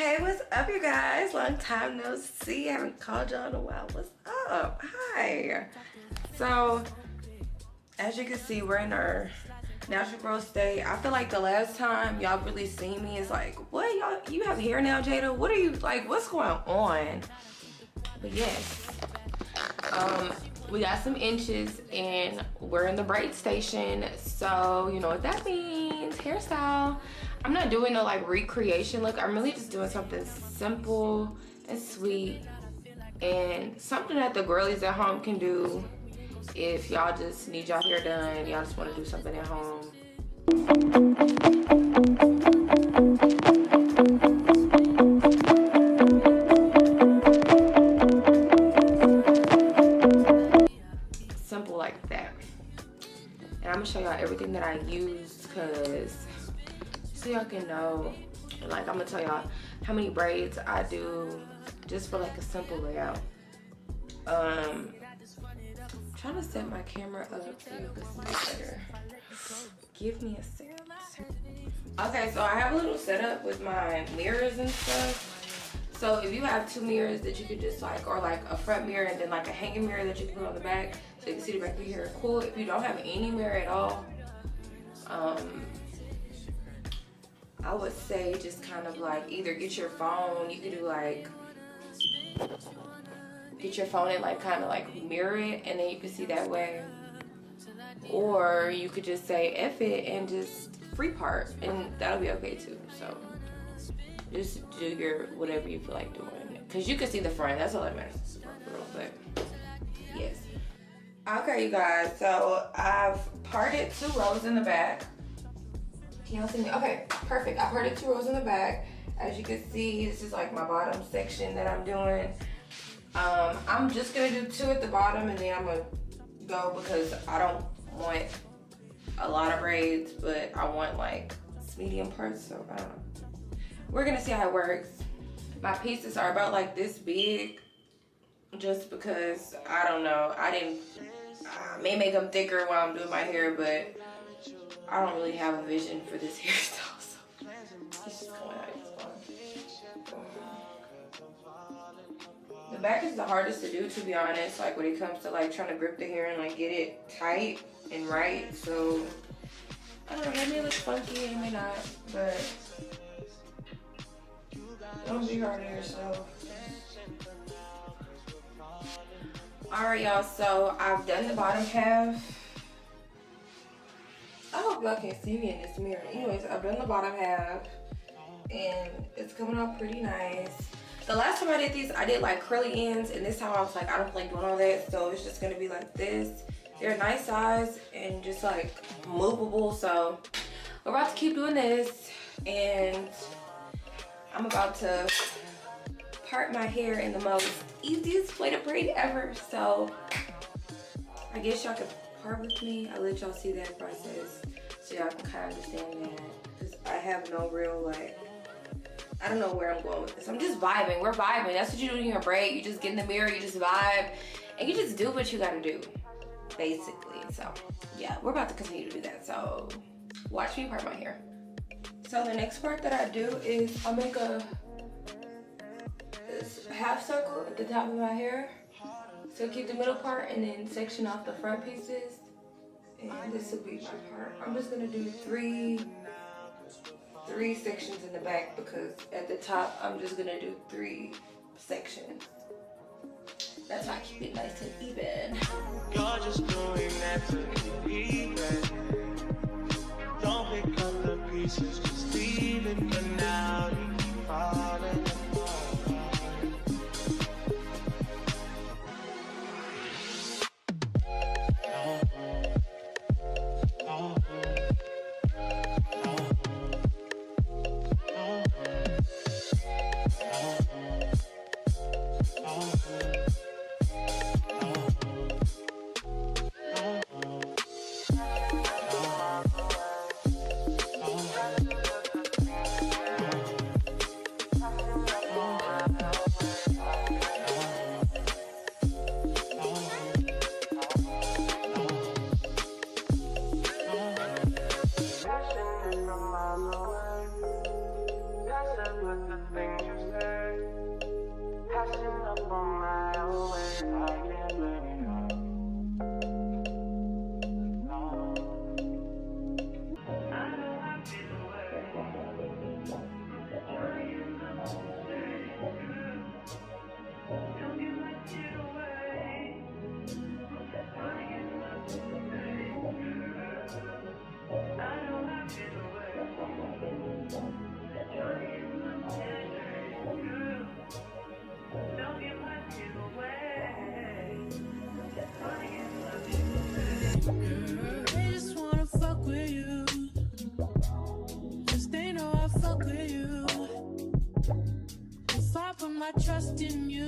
Hey, what's up, you guys? Long time no see. I haven't called y'all in a while. What's up? Hi. So, as you can see, we're in our natural growth state. I feel like the last time y'all really seen me is like, what, y'all, you have hair now, Jada? What are you, like, what's going on? But yes, we got some inches and we're in the braid station. So, you know what that means, hairstyle. I'm not doing no like recreation look. I'm really just doing something simple and sweet and something that the girlies at home can do if y'all just need y'all hair done, y'all just want to do something at home. Simple like that. And I'm gonna show y'all everything that I used because so y'all can know, like I'm gonna tell y'all how many braids I do just for like a simple layout. Trying to set my camera up so you can see better. Give me a second. Okay, so I have a little setup with my mirrors and stuff. So if you have two mirrors that you could just like, or like a front mirror and then like a hanging mirror that you can put on the back so you can see the back of your hair, cool. If you don't have any mirror at all, I would say just kind of like either get your phone, you could do like, get your phone and like kind of like mirror it and then you can see that way. Or you could just say F it and just free part and that'll be okay too. So just do your whatever you feel like doing. Cause you can see the front, that's all that matters. But yes. Okay, you guys, so I've parted 2 rows in the back. Can y'all see me? Okay, perfect. I parted 2 rows in the back. As you can see, this is like my bottom section that I'm doing. I'm just gonna do 2 at the bottom and then I'm gonna go because I don't want a lot of braids, but I want like medium parts, so I don't know. We're gonna see how it works. My pieces are about like this big just because, I don't know, I may make them thicker while I'm doing my hair, but I don't really have a vision for this hairstyle, so it's just going out. The back is the hardest to do, to be honest, like when it comes to like trying to grip the hair and like get it tight and right. So I don't know, it may look funky, it may not, but don't be hard on yourself. Alright y'all, so I've done the bottom half. I hope y'all can see me in this mirror. Anyways, I've done the bottom half and it's coming out pretty nice. The last time I did these, I did like curly ends, and this time I was like, I don't like doing all that, so it's just gonna be like this. They're a nice size and just like movable, so we're about to keep doing this, and I'm about to part my hair in the most easiest way to braid ever. So I guess y'all can part with me. I'll let y'all see that process so y'all can kind of understand that, because I have no real like, I don't know where I'm going with this. I'm just vibing. We're vibing. That's what you do in your braid. You just get in the mirror, you just vibe, and you just do what you gotta do, basically. So yeah, we're about to continue to do that. So watch me part my hair. So the next part that I do is I'll make this half circle at the top of my hair. So keep the middle part and then section off the front pieces. And this will be my part. I'm just gonna do three sections in the back because at the top I'm just gonna do 3 sections. That's how I keep it nice and even. You're just doing that to leave it. Don't pick up the pieces, just leave it for now. You keep falling apart. If I put my trust in you,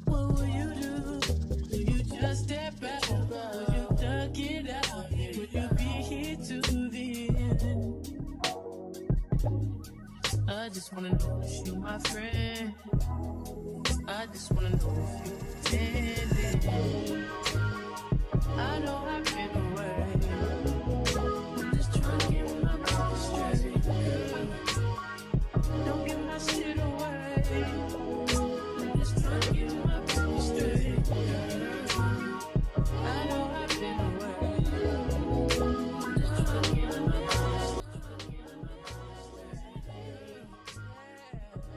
what will you do? Will you just step back? Will you duck it out? Will you be here to the end? I just wanna know if you my friend. I just wanna know if you pretending. I know I've been away. I'm just trying to get my mind straight. Don't give my shit away. I'm just trying to get my mind straight. I know I've been away. I'm just trying to get my mind straight.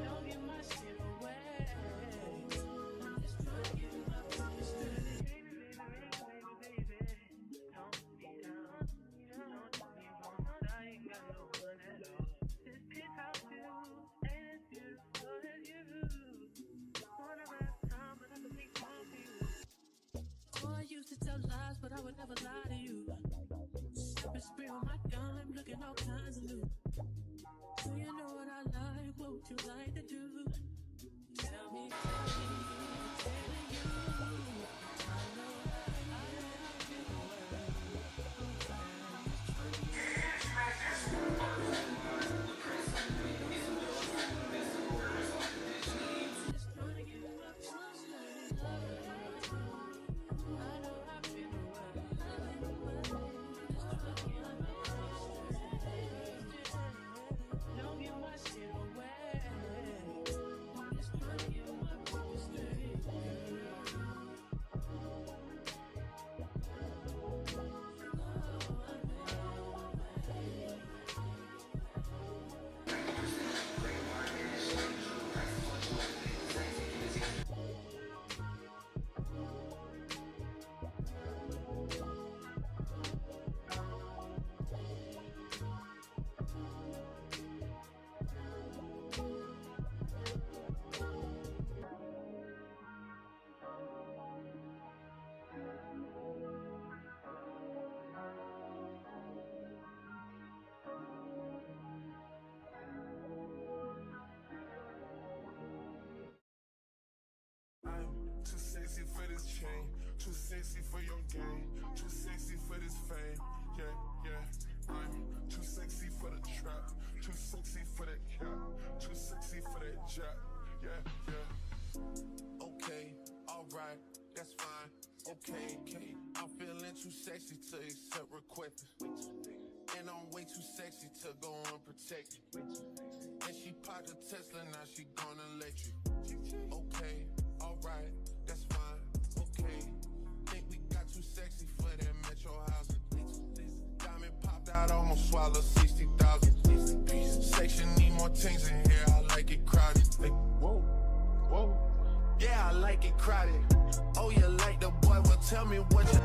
Don't give my shit away. I'm just trying to get my mind straight. I used to tell lies, but I would never lie to you. Sipping spray on my dime, looking all kinds of new. So you know what I like, what would you like to do? Tell me, telling you. I know I've been away. Just trying to get my trust straight. I know I've been away. Just trying to get my trust straight. Don't give my shit away. Just trying to get my trust straight. I'm too sexy for this chain, too sexy for your game, too sexy for this fame. Yeah, yeah. I'm too sexy for the trap, too sexy for that cap, too sexy for that jack. Yeah, yeah. Okay, alright, that's fine. Okay, okay. I'm feeling too sexy to accept requests. And I'm way too sexy to go unprotected. And she popped a Tesla, now she gonna let you. Okay, alright, that's fine. Okay, think we got too sexy for that metro housing. Diamond popped out, almost swallowed 60,000. Section need more things in here, I like it crowded. Like, whoa, whoa. Yeah, I like it crowded. Oh, you like the boy, well tell me what you